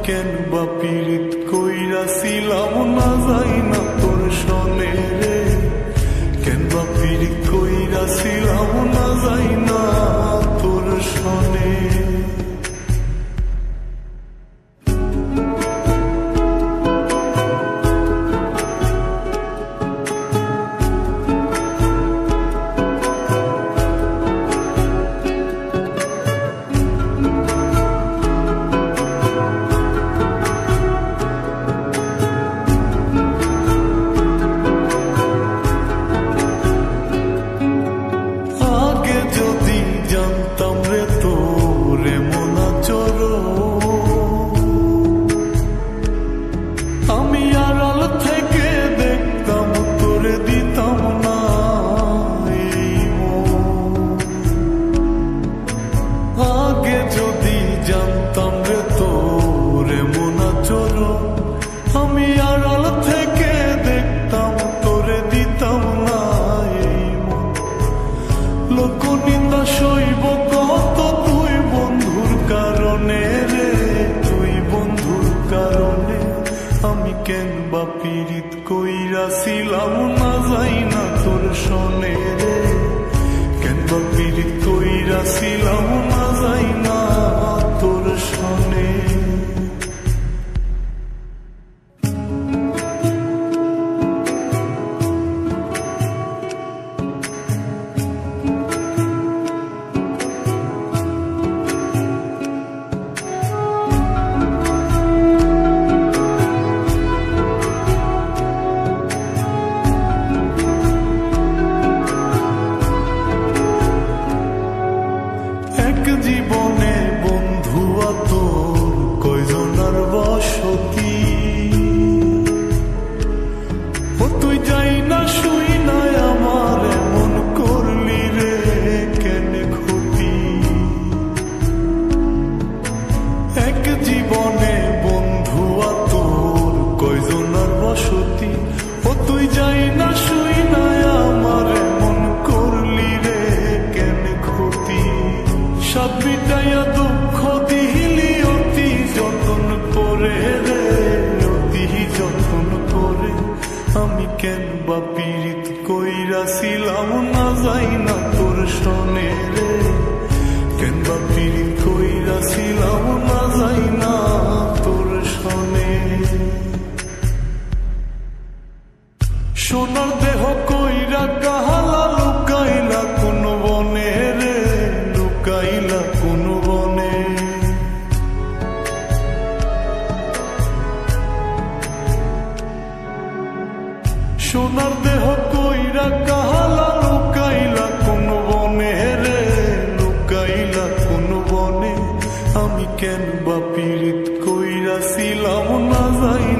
কেন বা পীড়িত কইরাছিলাম না যাই না তোর সনে রে, কেন বা পীড়িত কইরাছিলাম না যাই না তোর সনে। কেন বা পীড়িত কইরাছিলাম না যাই না তোর সনে রে, কেন বা পীড়িত কইরাছিলাম না যাই না তোর সনে। জীবনে বন্ধু তোর কয়জনার বসতি, ও তুই যাই না শুই না আমার এমন করলি রে কেন ক্ষতি। এক জীবনে বন্ধু তোর কয়জনার বসতি, ও তুই যাই না শুই না আমার এমন করলি রে কেন ক্ষতি। সব মিটাইয়া দুঃখ দিলি অতি যতন করে রে, অতি যতন করে। আমি কেন বা পীড়িত কইরাছিলাম না যাই না তোর সনে রে, কেন বা পীড়িত কইরাছিলাম না যাই না তোর সনে। সোনার দেহ কইরা কাহালা লুকাইলা কোন বনে রে, লুকাইলা কোন বনে। সোনার দেহ কইরা কাহালা লুকাইলা কোন বনে রে, লুকাইলা কোন বনে। আমি কেন বা পীড়িত কইরাছিলাম না যাই